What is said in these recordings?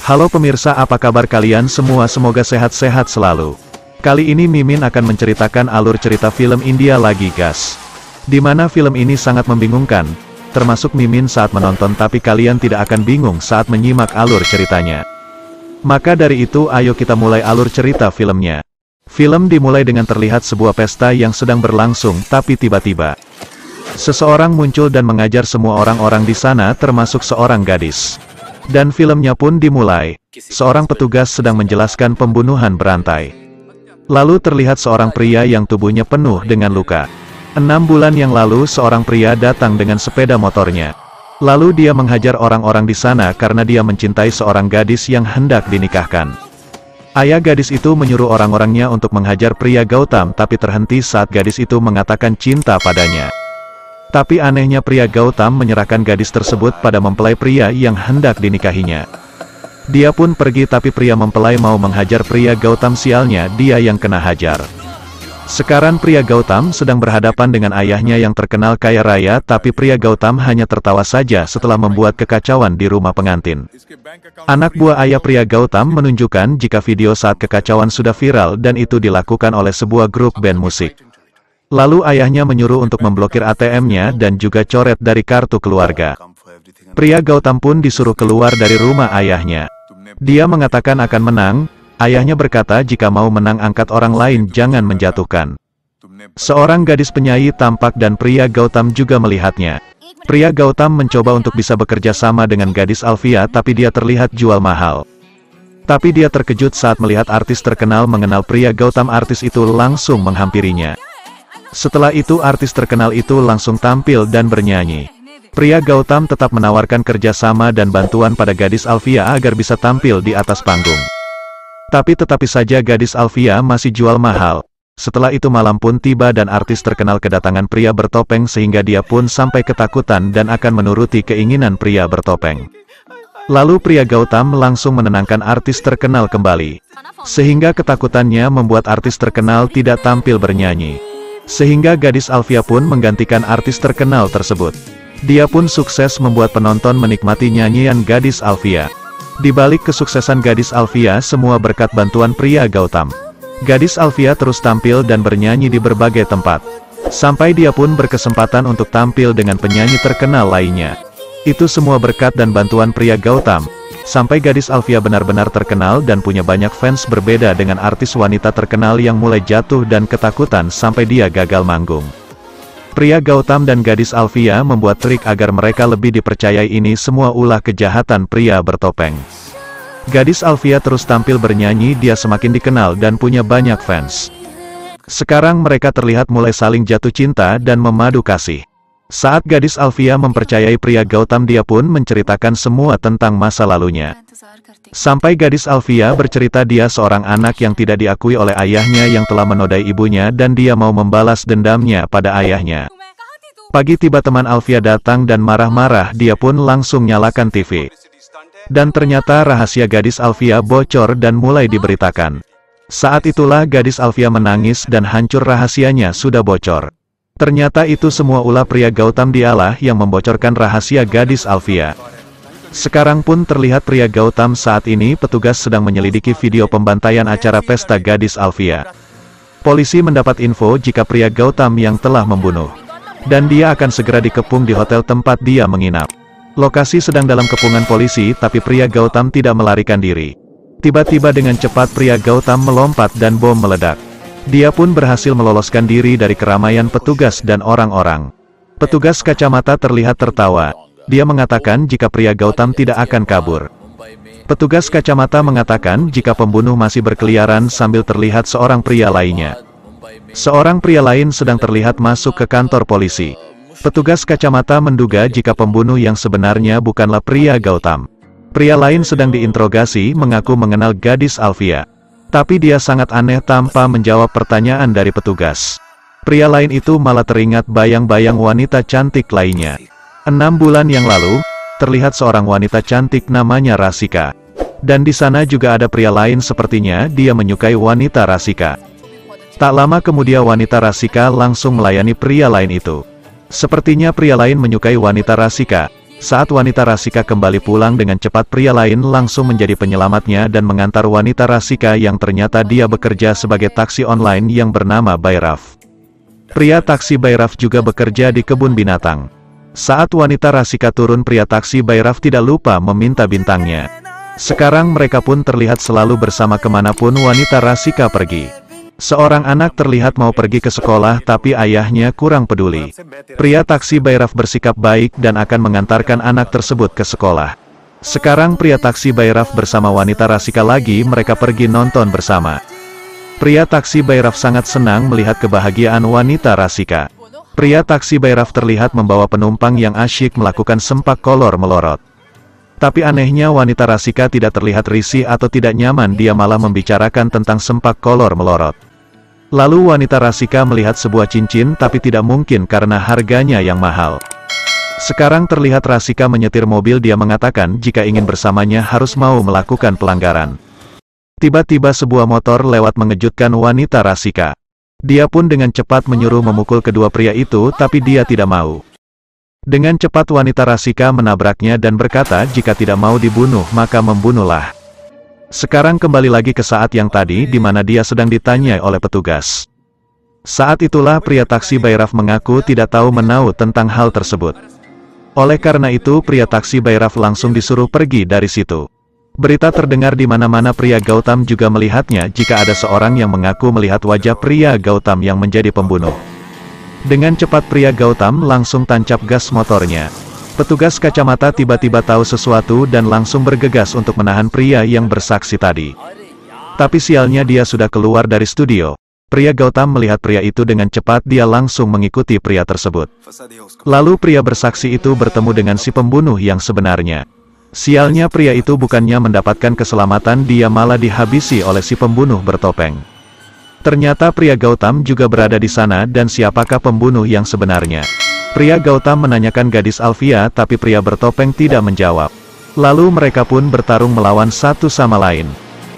Halo pemirsa, apa kabar kalian semua? Semoga sehat-sehat selalu. Kali ini Mimin akan menceritakan alur cerita film India lagi guys. Dimana film ini sangat membingungkan, termasuk Mimin saat menonton, tapi kalian tidak akan bingung saat menyimak alur ceritanya. Maka dari itu ayo kita mulai alur cerita filmnya. Film dimulai dengan terlihat sebuah pesta yang sedang berlangsung, tapi tiba-tiba seseorang muncul dan mengajar semua orang-orang di sana termasuk seorang gadis. Dan filmnya pun dimulai. Seorang petugas sedang menjelaskan pembunuhan berantai. Lalu terlihat seorang pria yang tubuhnya penuh dengan luka. 6 bulan yang lalu seorang pria datang dengan sepeda motornya. Lalu dia menghajar orang-orang di sana karena dia mencintai seorang gadis yang hendak dinikahkan. Ayah gadis itu menyuruh orang-orangnya untuk menghajar pria Gautam, tapi terhenti saat gadis itu mengatakan cinta padanya. Tapi anehnya pria Gautam menyerahkan gadis tersebut pada mempelai pria yang hendak dinikahinya. Dia pun pergi, tapi pria mempelai mau menghajar pria Gautam, sialnya dia yang kena hajar. Sekarang pria Gautam sedang berhadapan dengan ayahnya yang terkenal kaya raya, tapi pria Gautam hanya tertawa saja setelah membuat kekacauan di rumah pengantin. Anak buah ayah pria Gautam menunjukkan jika video saat kekacauan sudah viral dan itu dilakukan oleh sebuah grup band musik. Lalu ayahnya menyuruh untuk memblokir ATM-nya dan juga coret dari kartu keluarga. Pria Gautam pun disuruh keluar dari rumah ayahnya. Dia mengatakan akan menang. Ayahnya berkata jika mau menang angkat orang lain, jangan menjatuhkan. Seorang gadis penyanyi tampak dan pria Gautam juga melihatnya. Pria Gautam mencoba untuk bisa bekerja sama dengan gadis Alfia, tapi dia terlihat jual mahal. Tapi dia terkejut saat melihat artis terkenal mengenal pria Gautam. Artis itu langsung menghampirinya. Setelah itu artis terkenal itu langsung tampil dan bernyanyi. Pria Gautam tetap menawarkan kerjasama dan bantuan pada gadis Alfia agar bisa tampil di atas panggung. Tetapi saja gadis Alfia masih jual mahal. Setelah itu malam pun tiba dan artis terkenal kedatangan pria bertopeng sehingga dia pun sampai ketakutan dan akan menuruti keinginan pria bertopeng. Lalu pria Gautam langsung menenangkan artis terkenal kembali. Sehingga ketakutannya membuat artis terkenal tidak tampil bernyanyi. Sehingga gadis Alfia pun menggantikan artis terkenal tersebut. Dia pun sukses membuat penonton menikmati nyanyian gadis Alfia. Di balik kesuksesan gadis Alfia semua berkat bantuan pria Gautam. Gadis Alfia terus tampil dan bernyanyi di berbagai tempat. Sampai dia pun berkesempatan untuk tampil dengan penyanyi terkenal lainnya. Itu semua berkat dan bantuan pria Gautam. Sampai gadis Alfia benar-benar terkenal dan punya banyak fans, berbeda dengan artis wanita terkenal yang mulai jatuh dan ketakutan sampai dia gagal manggung. Pria Gautam dan gadis Alfia membuat trik agar mereka lebih dipercayai. Ini semua ulah kejahatan pria bertopeng. Gadis Alfia terus tampil bernyanyi, dia semakin dikenal dan punya banyak fans. Sekarang mereka terlihat mulai saling jatuh cinta dan memadu kasih. Saat gadis Alfia mempercayai pria Gautam, dia pun menceritakan semua tentang masa lalunya. Sampai gadis Alfia bercerita dia seorang anak yang tidak diakui oleh ayahnya yang telah menodai ibunya dan dia mau membalas dendamnya pada ayahnya. Pagi tiba teman Alfia datang dan marah-marah, dia pun langsung nyalakan TV. Dan ternyata rahasia gadis Alfia bocor dan mulai diberitakan. Saat itulah gadis Alfia menangis dan hancur, rahasianya sudah bocor. Ternyata itu semua ulah pria Gautam, dialah yang membocorkan rahasia gadis Alfia. Sekarang pun terlihat pria Gautam saat ini petugas sedang menyelidiki video pembantaian acara pesta gadis Alfia. Polisi mendapat info jika pria Gautam yang telah membunuh. Dan dia akan segera dikepung di hotel tempat dia menginap. Lokasi sedang dalam kepungan polisi, tapi pria Gautam tidak melarikan diri. Tiba-tiba dengan cepat pria Gautam melompat dan bom meledak. Dia pun berhasil meloloskan diri dari keramaian petugas dan orang-orang. Petugas kacamata terlihat tertawa. Dia mengatakan jika pria Gautam tidak akan kabur. Petugas kacamata mengatakan jika pembunuh masih berkeliaran sambil terlihat seorang pria lainnya. Seorang pria lain sedang terlihat masuk ke kantor polisi. Petugas kacamata menduga jika pembunuh yang sebenarnya bukanlah pria Gautam. Pria lain sedang diinterogasi mengaku mengenal gadis Alfia. Tapi dia sangat aneh tanpa menjawab pertanyaan dari petugas. Pria lain itu malah teringat bayang-bayang wanita cantik lainnya. 6 bulan yang lalu, terlihat seorang wanita cantik namanya Rasika. Dan di sana juga ada pria lain, sepertinya dia menyukai wanita Rasika. Tak lama kemudian wanita Rasika langsung melayani pria lain itu. Sepertinya pria lain menyukai wanita Rasika. Saat wanita Rasika kembali pulang dengan cepat, pria lain langsung menjadi penyelamatnya dan mengantar wanita Rasika yang ternyata dia bekerja sebagai taksi online yang bernama Bayraf. Pria taksi Bayraf juga bekerja di kebun binatang. Saat wanita Rasika turun, pria taksi Bayraf tidak lupa meminta bintangnya. Sekarang mereka pun terlihat selalu bersama kemanapun wanita Rasika pergi. Seorang anak terlihat mau pergi ke sekolah tapi ayahnya kurang peduli. Pria taksi Bayraf bersikap baik dan akan mengantarkan anak tersebut ke sekolah. Sekarang pria taksi Bayraf bersama wanita Rasika lagi, mereka pergi nonton bersama. Pria taksi Bayraf sangat senang melihat kebahagiaan wanita Rasika. Pria taksi Bayraf terlihat membawa penumpang yang asyik melakukan sempak kolor melorot. Tapi anehnya wanita Rasika tidak terlihat risih atau tidak nyaman, dia malah membicarakan tentang sempak kolor melorot. Lalu wanita Rasika melihat sebuah cincin tapi tidak mungkin karena harganya yang mahal. Sekarang terlihat Rasika menyetir mobil, dia mengatakan jika ingin bersamanya harus mau melakukan pelanggaran. Tiba-tiba sebuah motor lewat mengejutkan wanita Rasika. Dia pun dengan cepat menyuruh memukul kedua pria itu tapi dia tidak mau. Dengan cepat wanita Rasika menabraknya dan berkata jika tidak mau dibunuh maka membunuhlah. Sekarang kembali lagi ke saat yang tadi di mana dia sedang ditanyai oleh petugas. Saat itulah pria taksi Bayraf mengaku tidak tahu menahu tentang hal tersebut. Oleh karena itu pria taksi Bayraf langsung disuruh pergi dari situ. Berita terdengar di mana-mana, pria Gautam juga melihatnya jika ada seorang yang mengaku melihat wajah pria Gautam yang menjadi pembunuh. Dengan cepat pria Gautam langsung tancap gas motornya. Petugas kacamata tiba-tiba tahu sesuatu dan langsung bergegas untuk menahan pria yang bersaksi tadi. Tapi sialnya dia sudah keluar dari studio. Pria Gautam melihat pria itu dengan cepat, dia langsung mengikuti pria tersebut. Lalu pria bersaksi itu bertemu dengan si pembunuh yang sebenarnya. Sialnya pria itu bukannya mendapatkan keselamatan, dia malah dihabisi oleh si pembunuh bertopeng. Ternyata pria Gautam juga berada di sana, dan siapakah pembunuh yang sebenarnya? Pria Gautam menanyakan gadis Alfia tapi pria bertopeng tidak menjawab. Lalu mereka pun bertarung melawan satu sama lain.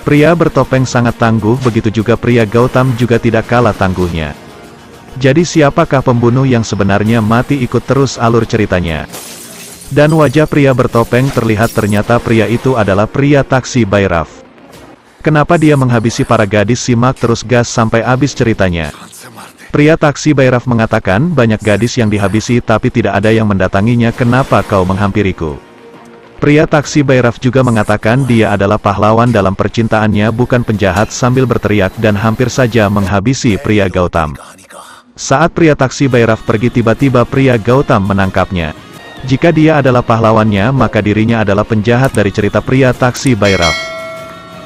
Pria bertopeng sangat tangguh, begitu juga pria Gautam juga tidak kalah tangguhnya. Jadi siapakah pembunuh yang sebenarnya? Mati ikut terus alur ceritanya. Dan wajah pria bertopeng terlihat, ternyata pria itu adalah pria taksi Bayraf. Kenapa dia menghabisi para gadis? Simak terus gas sampai habis ceritanya. Pria taksi Bayraf mengatakan banyak gadis yang dihabisi tapi tidak ada yang mendatanginya. Kenapa kau menghampiriku? Pria taksi Bayraf juga mengatakan dia adalah pahlawan dalam percintaannya, bukan penjahat, sambil berteriak dan hampir saja menghabisi pria Gautam. Saat pria taksi Bayraf pergi, tiba-tiba pria Gautam menangkapnya. Jika dia adalah pahlawannya maka dirinya adalah penjahat dari cerita pria taksi Bayraf.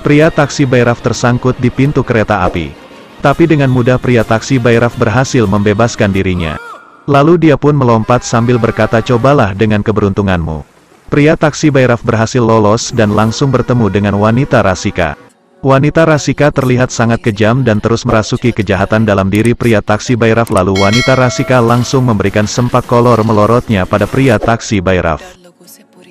Pria taksi Bayraf tersangkut di pintu kereta api. Tapi dengan mudah pria taksi Bayraf berhasil membebaskan dirinya. Lalu dia pun melompat sambil berkata, cobalah dengan keberuntunganmu. Pria taksi Bayraf berhasil lolos dan langsung bertemu dengan wanita Rasika. Wanita Rasika terlihat sangat kejam dan terus merasuki kejahatan dalam diri pria taksi Bayraf. Lalu wanita Rasika langsung memberikan sempak kolor melorotnya pada pria taksi Bayraf.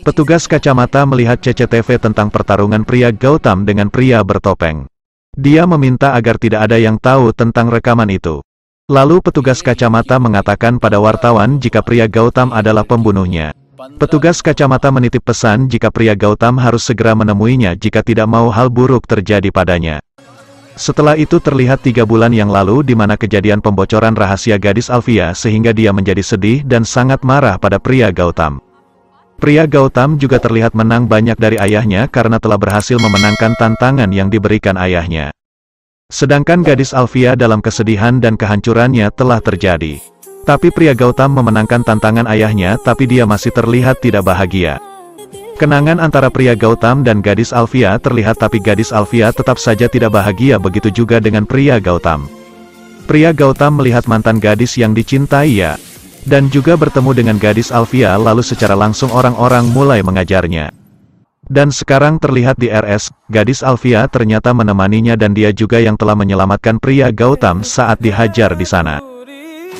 Petugas kacamata melihat CCTV tentang pertarungan pria Gautam dengan pria bertopeng. Dia meminta agar tidak ada yang tahu tentang rekaman itu. Lalu petugas kacamata mengatakan pada wartawan jika pria Gautam adalah pembunuhnya. Petugas kacamata menitip pesan jika pria Gautam harus segera menemuinya jika tidak mau hal buruk terjadi padanya. Setelah itu terlihat 3 bulan yang lalu di mana kejadian pembocoran rahasia gadis Alfia sehingga dia menjadi sedih dan sangat marah pada pria Gautam. Pria Gautam juga terlihat menang banyak dari ayahnya karena telah berhasil memenangkan tantangan yang diberikan ayahnya. Sedangkan gadis Alfia dalam kesedihan dan kehancurannya telah terjadi. Tapi pria Gautam memenangkan tantangan ayahnya tapi dia masih terlihat tidak bahagia. Kenangan antara pria Gautam dan gadis Alfia terlihat tapi gadis Alfia tetap saja tidak bahagia, begitu juga dengan pria Gautam. Pria Gautam melihat mantan gadis yang dicintainya. Dan juga bertemu dengan gadis Alfia, lalu secara langsung orang-orang mulai mengajarnya. Dan sekarang terlihat di RS, gadis Alfia ternyata menemaninya dan dia juga yang telah menyelamatkan pria Gautam saat dihajar di sana.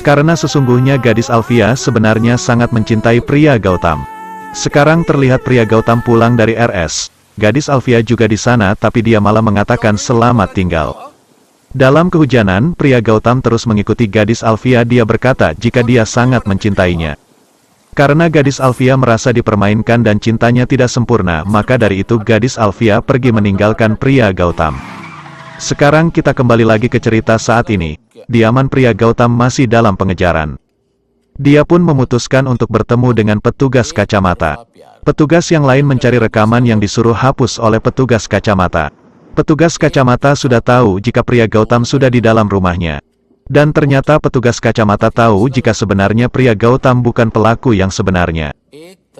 Karena sesungguhnya gadis Alfia sebenarnya sangat mencintai pria Gautam. Sekarang terlihat pria Gautam pulang dari RS, gadis Alfia juga di sana tapi dia malah mengatakan selamat tinggal. Dalam kehujanan, pria Gautam terus mengikuti gadis Alfia, dia berkata jika dia sangat mencintainya. Karena gadis Alfia merasa dipermainkan dan cintanya tidak sempurna, maka dari itu gadis Alfia pergi meninggalkan pria Gautam. Sekarang kita kembali lagi ke cerita saat ini. Diaman pria Gautam masih dalam pengejaran. Dia pun memutuskan untuk bertemu dengan petugas kacamata. Petugas yang lain mencari rekaman yang disuruh hapus oleh petugas kacamata. Petugas kacamata sudah tahu jika pria Gautam sudah di dalam rumahnya. Dan ternyata petugas kacamata tahu jika sebenarnya pria Gautam bukan pelaku yang sebenarnya.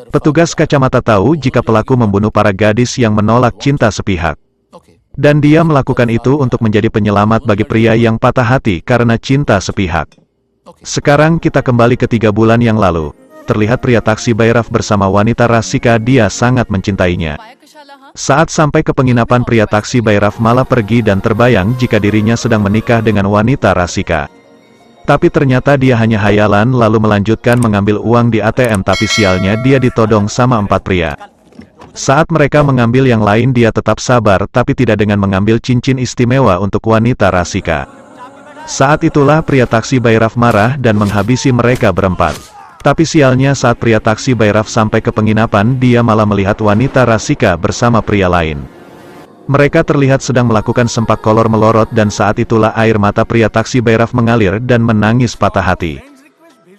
Petugas kacamata tahu jika pelaku membunuh para gadis yang menolak cinta sepihak. Dan dia melakukan itu untuk menjadi penyelamat bagi pria yang patah hati karena cinta sepihak. Sekarang kita kembali ke 3 bulan yang lalu. Terlihat pria taksi Bayraf bersama wanita Rasika, dia sangat mencintainya. Saat sampai ke penginapan, pria taksi Bayraf malah pergi dan terbayang jika dirinya sedang menikah dengan wanita Rasika. Tapi ternyata dia hanya hayalan lalu melanjutkan mengambil uang di ATM, tapi sialnya dia ditodong sama 4 pria. Saat mereka mengambil yang lain dia tetap sabar tapi tidak dengan mengambil cincin istimewa untuk wanita Rasika. Saat itulah pria taksi Bayraf marah dan menghabisi mereka berempat. Tapi sialnya saat pria taksi Bayraf sampai ke penginapan, dia malah melihat wanita Rasika bersama pria lain. Mereka terlihat sedang melakukan sempak kolor melorot dan saat itulah air mata pria taksi Bayraf mengalir dan menangis patah hati.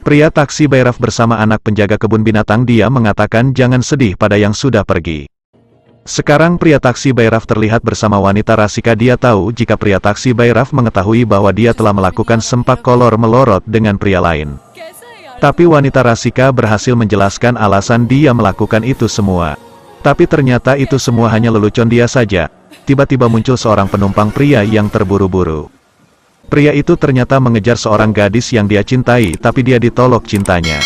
Pria taksi Bayraf bersama anak penjaga kebun binatang, dia mengatakan jangan sedih pada yang sudah pergi. Sekarang pria taksi Bayraf terlihat bersama wanita Rasika, dia tahu jika pria taksi Bayraf mengetahui bahwa dia telah melakukan sempak kolor melorot dengan pria lain. Tapi wanita Rasika berhasil menjelaskan alasan dia melakukan itu semua. Tapi ternyata itu semua hanya lelucon dia saja. Tiba-tiba muncul seorang penumpang pria yang terburu-buru. Pria itu ternyata mengejar seorang gadis yang dia cintai, tapi dia ditolak cintanya.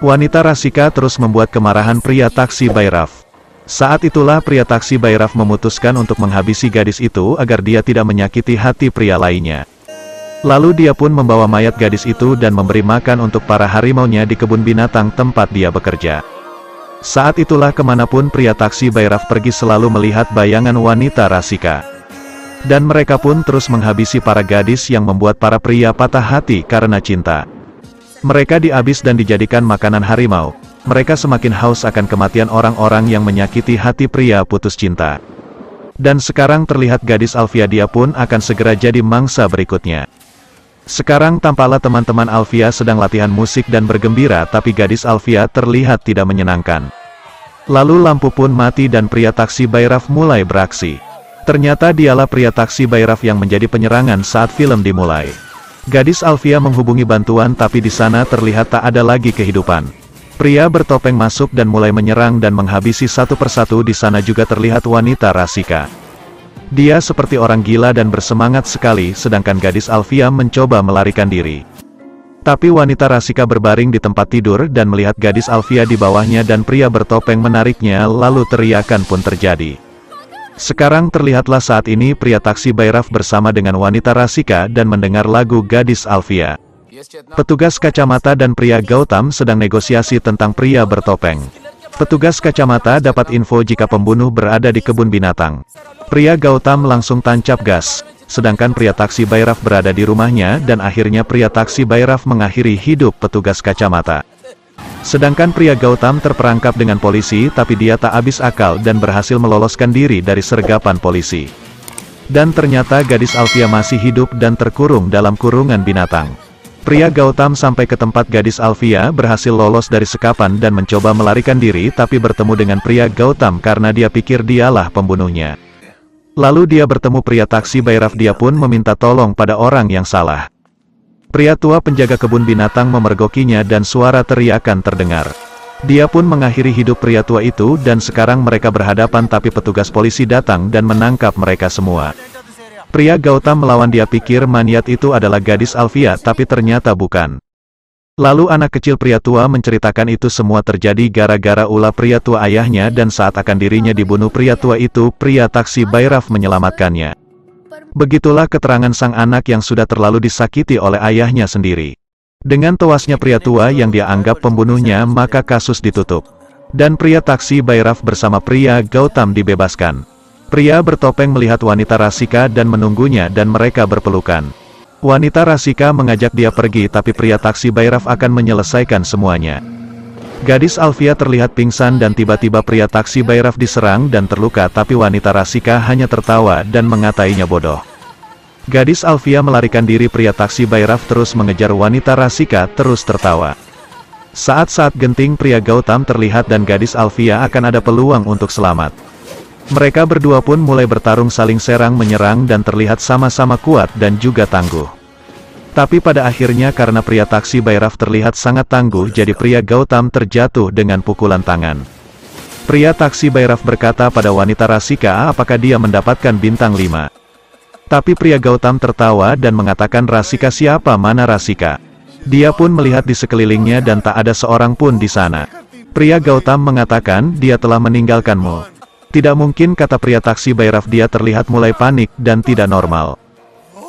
Wanita Rasika terus membuat kemarahan pria taksi Bayraf. Saat itulah pria taksi Bayraf memutuskan untuk menghabisi gadis itu agar dia tidak menyakiti hati pria lainnya. Lalu dia pun membawa mayat gadis itu dan memberi makan untuk para harimaunya di kebun binatang tempat dia bekerja. Saat itulah kemanapun pria taksi Bayraf pergi selalu melihat bayangan wanita Rasika. Dan mereka pun terus menghabisi para gadis yang membuat para pria patah hati karena cinta. Mereka dihabis dan dijadikan makanan harimau. Mereka semakin haus akan kematian orang-orang yang menyakiti hati pria putus cinta. Dan sekarang terlihat gadis Alfia, dia pun akan segera jadi mangsa berikutnya. Sekarang tampaklah teman-teman Alfia sedang latihan musik dan bergembira, tapi gadis Alfia terlihat tidak menyenangkan. Lalu lampu pun mati dan pria taksi Bayraf mulai beraksi. Ternyata dialah pria taksi Bayraf yang menjadi penyerangan saat film dimulai. Gadis Alfia menghubungi bantuan tapi di sana terlihat tak ada lagi kehidupan. Pria bertopeng masuk dan mulai menyerang dan menghabisi satu persatu. Di sana juga terlihat wanita Rasika. Dia seperti orang gila dan bersemangat sekali, sedangkan gadis Alfia mencoba melarikan diri. Tapi wanita Rasika berbaring di tempat tidur dan melihat gadis Alfia di bawahnya dan pria bertopeng menariknya, lalu teriakan pun terjadi. Sekarang terlihatlah saat ini pria taksi Bayraf bersama dengan wanita Rasika dan mendengar lagu gadis Alfia. Petugas kacamata dan pria Gautam sedang negosiasi tentang pria bertopeng. Petugas kacamata dapat info jika pembunuh berada di kebun binatang. Pria Gautam langsung tancap gas, sedangkan pria taksi Bayraf berada di rumahnya dan akhirnya pria taksi Bayraf mengakhiri hidup petugas kacamata. Sedangkan pria Gautam terperangkap dengan polisi tapi dia tak habis akal dan berhasil meloloskan diri dari sergapan polisi. Dan ternyata gadis Alfia masih hidup dan terkurung dalam kurungan binatang. Pria Gautam sampai ke tempat gadis Alfia, berhasil lolos dari sekapan dan mencoba melarikan diri tapi bertemu dengan pria Gautam karena dia pikir dialah pembunuhnya. Lalu dia bertemu pria taksi Bayraf, dia pun meminta tolong pada orang yang salah. Pria tua penjaga kebun binatang memergokinya dan suara teriakan terdengar. Dia pun mengakhiri hidup pria tua itu dan sekarang mereka berhadapan tapi petugas polisi datang dan menangkap mereka semua. Pria Gautam melawan, dia pikir maniat itu adalah gadis Alfia tapi ternyata bukan. Lalu anak kecil pria tua menceritakan itu semua terjadi gara-gara ulah pria tua ayahnya dan saat akan dirinya dibunuh pria tua itu, pria taksi Bayraf menyelamatkannya. Begitulah keterangan sang anak yang sudah terlalu disakiti oleh ayahnya sendiri. Dengan tewasnya pria tua yang dia anggap pembunuhnya, maka kasus ditutup. Dan pria taksi Bayraf bersama pria Gautam dibebaskan. Pria bertopeng melihat wanita Rasika dan menunggunya dan mereka berpelukan. Wanita Rasika mengajak dia pergi tapi pria taksi Bayraf akan menyelesaikan semuanya. Gadis Alfia terlihat pingsan dan tiba-tiba pria taksi Bayraf diserang dan terluka, tapi wanita Rasika hanya tertawa dan mengatainya bodoh. Gadis Alfia melarikan diri, pria taksi Bayraf terus mengejar wanita Rasika terus tertawa. Saat-saat genting pria Gautam terlihat dan gadis Alfia akan ada peluang untuk selamat. Mereka berdua pun mulai bertarung saling serang menyerang dan terlihat sama-sama kuat dan juga tangguh. Tapi pada akhirnya karena pria taksi Bayraf terlihat sangat tangguh, jadi pria Gautam terjatuh dengan pukulan tangan. Pria taksi Bayraf berkata pada wanita Rasika apakah dia mendapatkan bintang 5. Tapi pria Gautam tertawa dan mengatakan, Rasika siapa, mana Rasika? Dia pun melihat di sekelilingnya dan tak ada seorang pun di sana. Pria Gautam mengatakan, dia telah meninggalkanmu. Tidak mungkin, kata pria taksi Bayraf. Dia terlihat mulai panik dan tidak normal.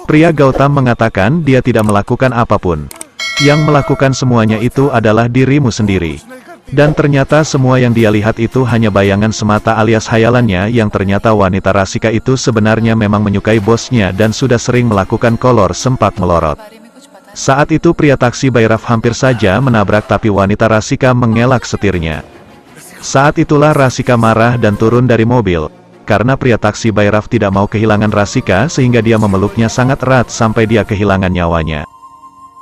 Pria Gautam mengatakan dia tidak melakukan apapun. Yang melakukan semuanya itu adalah dirimu sendiri. Dan ternyata semua yang dia lihat itu hanya bayangan semata alias hayalannya, yang ternyata wanita Rasika itu sebenarnya memang menyukai bosnya dan sudah sering melakukan kolor sempak melorot. Saat itu pria taksi Bayraf hampir saja menabrak, tapi wanita Rasika mengelak setirnya. Saat itulah Rasika marah dan turun dari mobil. Karena pria taksi Bayraf tidak mau kehilangan Rasika sehingga dia memeluknya sangat erat sampai dia kehilangan nyawanya.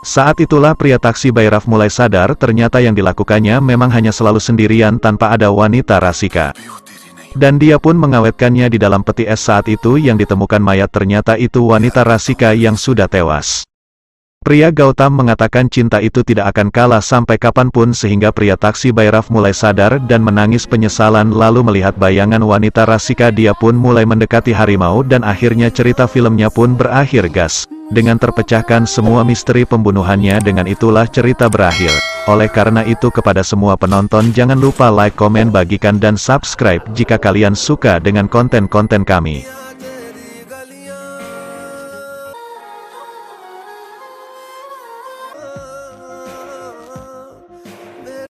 Saat itulah pria taksi Bayraf mulai sadar ternyata yang dilakukannya memang hanya selalu sendirian tanpa ada wanita Rasika. Dan dia pun mengawetkannya di dalam peti es. Saat itu yang ditemukan mayat ternyata itu wanita Rasika yang sudah tewas. Pria Gautam mengatakan cinta itu tidak akan kalah sampai kapanpun, sehingga pria taksi Bayraf mulai sadar dan menangis penyesalan. Lalu melihat bayangan wanita Rasika, dia pun mulai mendekati harimau dan akhirnya cerita filmnya pun berakhir gas. Dengan terpecahkan semua misteri pembunuhannya, dengan itulah cerita berakhir. Oleh karena itu kepada semua penonton jangan lupa like, komen, bagikan dan subscribe jika kalian suka dengan konten-konten kami.